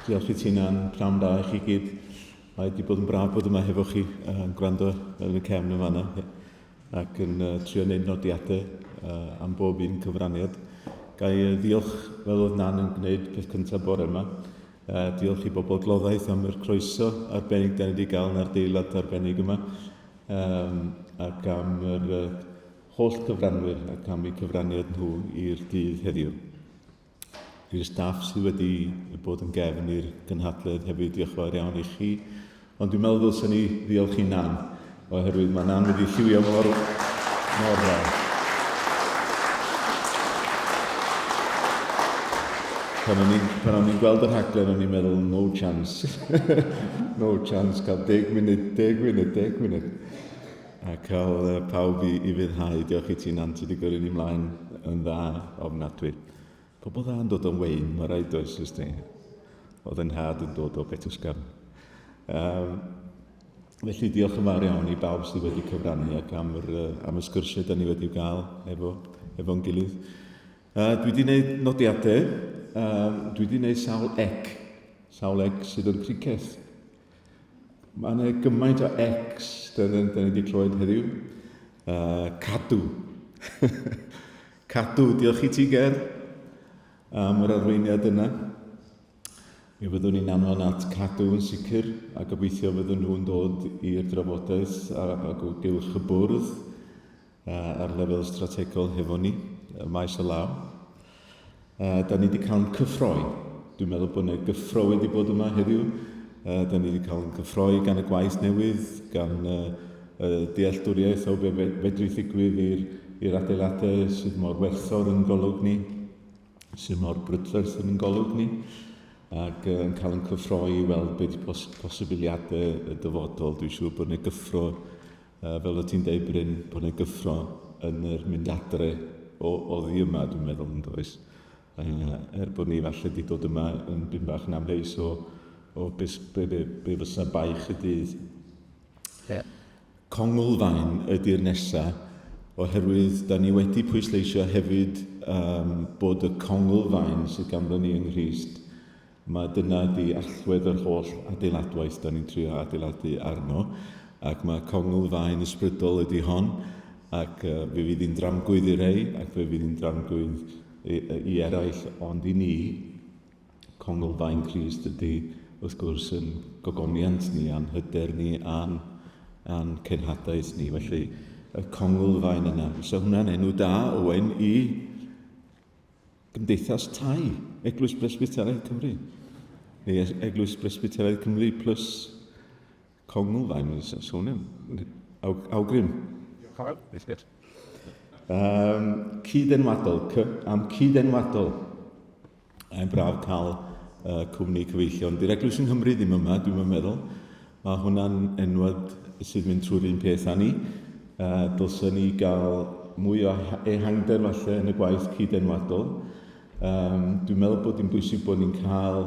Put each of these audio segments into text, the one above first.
Diolch I ti'n pnawn da I chi gyd. Mae wedi bod yn braf bod yma hefo chi yn gwrando yn y cefn yma yna ac yn trio wneud nodiadau am bob un cyfraniad. Gai ddiolch fel oedd Nan yn gwneud peth cyntaf bore yma. Diolch I bobl Gloddaeth am yr croeso arbennig da ni wedi cael yn adeilad arbennig yma ac am yr holl cyfranwyr ac am eu cyfraniad nhw i'r dydd heddiw. I'r staff sydd wedi bod yn gefn i'r Cynhadledd hefyd, diolch fawr iawn I chi. Ond dwi'n meddwl ddylswn ni ddiolch I Nan, oherwydd mae Nan wedi lliwio mor dda. Pan o'n i'n gweld yr rhaglen, o'n i'n meddwl, no chance. No chance, cael 10 munud. A cael pawb I fyddhau. Diolch I ti, Nan, ti wedi gyrru ni ymlaen yn dda ofnadwy. Pobl dda yn dod o'n wein, mae rhaid oes ysdi. Oedd yn had yn dod o Betwsgarn. Felly diolch yn fawr iawn I bawb sydd wedi cyfrannu ac am y sgyrsiau da ni wedi cael efo'n gilydd. Dwi wedi gwneud nodiadau. Dwi wedi gwneud sawl ec sydd yn criceth. Mae yna gymaint o ecs da ni wedi clywed heddiw. Cadw. Cadw, diolch I ti Gair am yr arweiniad yna. Mi fyddwn ni'n anfon at cadw yn sicr a gobeithio fyddwn nhw'n dod i'r drafodaeth ac o gylch y bwrdd ar lefel strategol hefo ni, maes y law. Da ni wedi cael yn cyffroi. Dwi'n meddwl bod yna gyffro wedi bod yma heddiw. Da ni wedi cael yn cyffroi gan y gwaith newydd, gan dealltwriaeth o be fedru ddigwydd i'r adeiladau sydd mor werthfawr yn golwg ni, sydd mor brydferth yn golwg ni, ac yn cael yn cyffroi I weld beth posibiliadau y dyfodol. Dwi'n siŵr bod yna gyffro, fel o ti'n deud Bryn, bod yna gyffro yn yr mynd adre o ddi yma, dwi'n meddwl yn does. Bod ni falle wedi dod yma yn byn bach yn amheus o be fysa baich y dydd. Yeah. Congolfaen ydy'r nesaf, oherwydd da ni wedi pwysleisio hefyd bod y congolfaen sydd ganddo ni yng Nghrist, mae dyna di allwedd yr holl adeiladwaith da ni'n trio adeiladu arno, ac mae congolfaen ysbrydol ydy hon, ac fe fydd hi'n dramgwydd I rei, ac fe fydd hi'n dramgwydd I eraill, ond I ni, congolfaen Crist ydy, wrth gwrs, yn gogoniant ni, a'n hyder ni, a'n cenhadaeth ni. Felly, y congolfaen yna. So hwnna'n enw da, Owen, I Gymdeithas Tai, Eglwys Presbyteraidd Cymru. Neu Eglwys Presbyteraidd Cymru plus congolfaen. So hwnna'n awgrym. Cyd-enwadol, am cyd-enwadol. A'n braf cael cwmni cyfeillion. Di'r Eglwys yng Nghymru ddim yma, dwi'n meddwl. Mae hwnna'n enwad sydd mynd trwy'r un peth â ni. Dylsyn ni gael mwy o ehangder falle yn y gwaith cyd-enwadol. Dwi'n meddwl bod hi'n bwysig bod ni'n cael,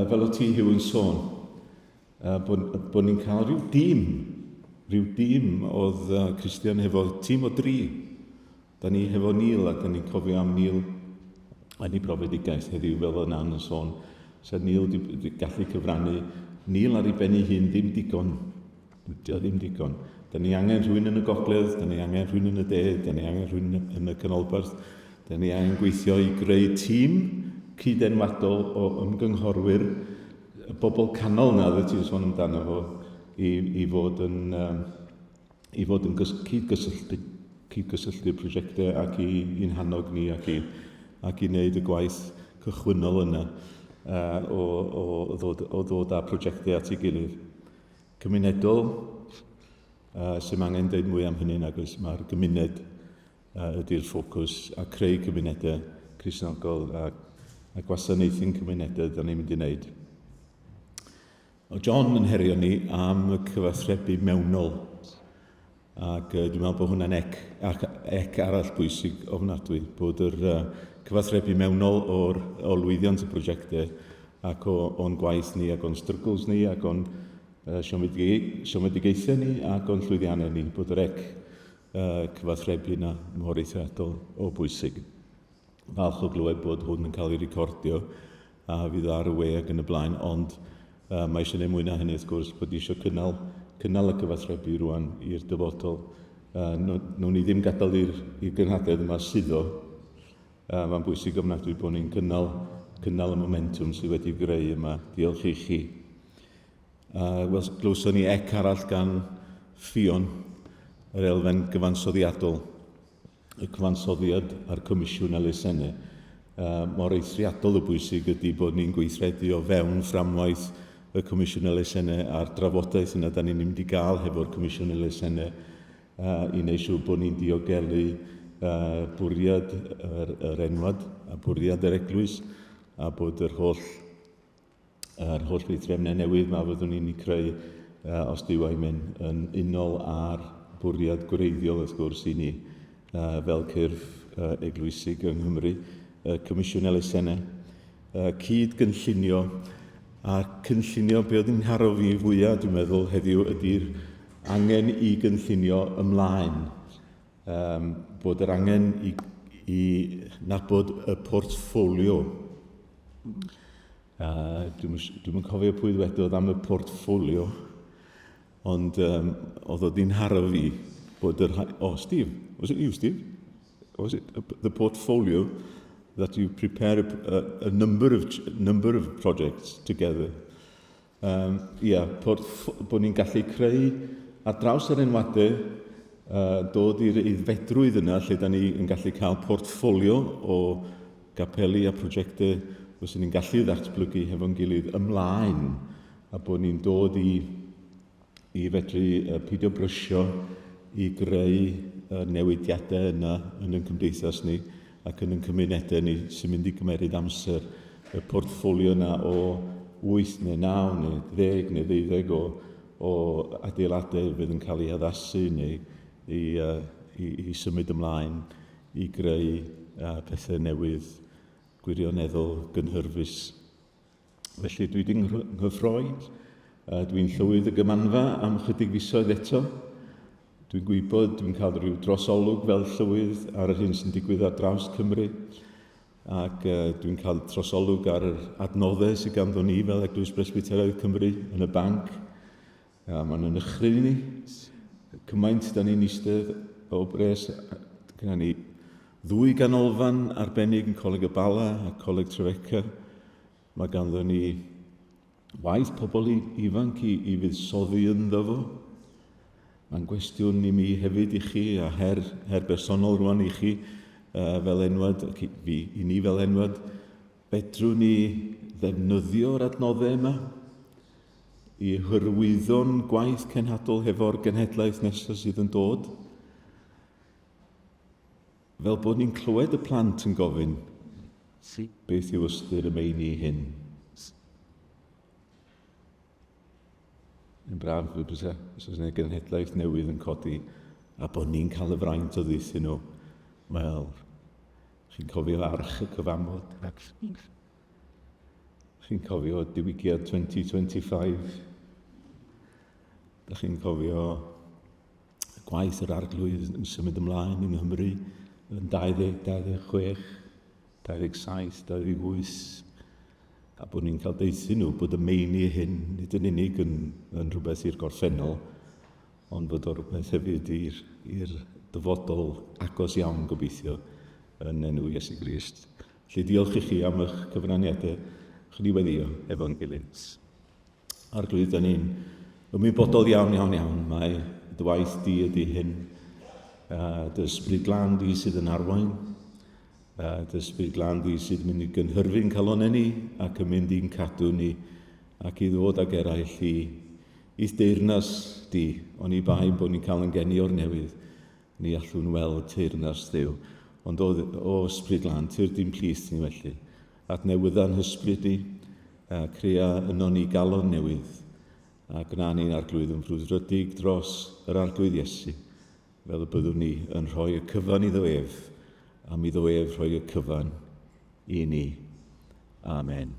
fel o ti Hugh yn sôn, bod ni'n cael rhyw dîm oedd Christian hefo tîm o 3. Da ni hefo Neil a da ni'n cofio am Neil yn ei profedigaeth heddiw fel o Nan yn sôn. So Neil wedi gallu cyfrannu. Neil ar ei ben ei hun ddim digon. Ddim digon. Da ni angen rhywun yn y gogledd, da ni angen rhywun yn y de, da ni angen rhywun yn y canolbarth, da ni angen gweithio I greu tîm cyd-enwadol o ymgynghorwyr, y bobl canol na, ddod ti'n sôn amdano fo, I fod yn cyd-gysylltu'r prosiectau ac i'n hannog ni ac I wneud y gwaith cychwynnol yna o ddod â prosiectau at ei gilydd. Cymunedol, sy'n angen dweud mwy am hynny nag oes, mae'r gymuned ydy'r ffocws a creu cymunedau Cristnogol a gwasanaethu'n cymunedau da ni'n mynd I wneud. O John yn herio ni am y cyfathrebu mewnol ac dwi'n meddwl bod hwnna'n ec arall bwysig ofnadwy bod yr cyfathrebu mewnol o'r lwyddiant y prosiectau ac o'n gwaith ni ac o'n strygls ni ac o'n siomedigaethau ni ac o'n llwyddiannau ni, bod yr cyfathrebu yna mor eithriadol o bwysig. Falch o glywed bod hwn yn cael ei recordio a fydd ar y we ac yn y blaen, ond mae eisiau neud mwy na hynny, wrth gwrs, bod eisiau cynnal y cyfathrebu rwan i'r dyfodol. Nw'n ni ddim gadael i'r gynhadledd yma suddo. Mae'n bwysig ofnadwy bod ni'n cynnal y momentum sydd wedi'i greu yma. Diolch i chi. Glywson ni arall gan Ffion, yr elfen gyfansoddiadol, y cyfansoddiad ar Comisiwn Elusennau. Mor eithriadol y bwysig ydy bod ni'n gweithredu o fewn fframwaith y Comisiwn Elusennau a'r drafodaeth yna da ni'n mynd i gael hefo'r Comisiwn Elusennau i wneud siŵr bod ni'n diogelu bwriad yr enwad a bwriad yr Eglwys a bod yr holl weithrefnau newydd ma fyddwn ni'n ei creu os dyw ei mynd yn unol ar bwriad gwreiddiol wrth gwrs i ni fel cyrff eglwysig yng Nghymru, Comisiwn Elusennau, cyd gynllunio a cynllunio be oedd yn haro fi fwyaf dwi'n meddwl heddiw ydy'r angen i gynllunio ymlaen, bod yr angen i nabod y portffolio. Dwi'n cofio pwy ddwedodd am y portffolio, ond oedd wedi'n haro fi bod Steve, was it you, Steve? Was it the portfolio that you prepare a number of projects together? Bod ni'n gallu creu ar draws yr enwadau, dod i'r aeddfedrwydd yna lle da ni'n gallu cael portffolio o gapeli a prosiectau os ni'n gallu ddatblygu hefo'n gilydd ymlaen a bod ni'n dod i fedru peidio brysio i greu newidiadau yna yn ein cymdeithas ni ac yn ein cymunedau ni sy'n mynd i gymeryd amser y portffolio yna o 8 neu 9 neu 10 neu 12 o adeiladau fydd yn cael ei addasu neu i symud ymlaen i greu pethau newydd gwirioneddol gynhyrfus. Felly dwi wedi'n nghyffroi, dwi'n llywydd y gymanfa am chydig fisoedd eto. Dwi'n gwybod, dwi'n cael rhyw drosolwg fel llywydd ar yr hyn sy'n digwydd ar draws Cymru. Ac dwi'n cael trosolwg ar yr adnoddau sydd ganddo ni fel Eglwys Presbyteraidd Cymru yn y banc. Mae'n yn ychryn ni. Cymaint da ni'n eistedd o bres. Gyda ni 2 ganolfan arbennig yn Coleg y Bala a Coleg Trefeca. Mae ganddo ni waith pobl ifanc i fuddsoddi ynddo fo. Mae'n gwestiwn i mi hefyd i chi a her bersonol rwan i chi fel enwad, i ni fel enwad, fedrwn ni ddefnyddio'r adnoddau yma i hyrwyddo'n gwaith cenhadol hefo'r genhedlaeth nesaf sydd yn dod. Fel bod ni'n clywed y plant yn gofyn, beth yw ystyr y Meini hyn? Yn braf fy bysa, os oes yna genhedlaeth newydd yn codi, a bod ni'n cael y fraint o ddeithio nhw. Wel, chi'n cofio arch y cyfamod? Chi'n cofio diwygiad 2025? Da chi'n cofio gwaith yr arglwydd yn symud ymlaen yng Nghymru yn 2026, 27, 28, a bod ni'n cael deithio nhw bod y Meini hyn nid yn unig yn rhywbeth i'r gorffennol, ond bod o rhywbeth hefyd i'r dyfodol agos iawn gobeithio yn enw Iesu Grist. Felly diolch i chi am eich cyfraniadau, chi'n weddio efo'n gilydd. Arglwydd, da ni'n ymwybodol iawn. Mae dy waith di ydy hyn. Dy ysbryd glân di sydd yn arwain. Dy ysbryd glân di sydd yn mynd i gynhyrfu'n calonau ni ac yn mynd i'n cadw ni ac i ddod ag eraill i deyrnas di. Ond i bai bod ni'n cael yn geni o'r newydd. Ni allwn weld teyrnas Dduw. Ond o ysbryd glân, tyr dim plith ni felly. Adnewydda'n hysbryd ni, crea yno ni galon newydd. A gna ni'n arglwydd yn frwydfrydig dros yr arglwydd Iesu, fel y byddwn ni yn rhoi y cyfan iddo ef, a mi ddo ef rhoi y cyfan i ni. Amen.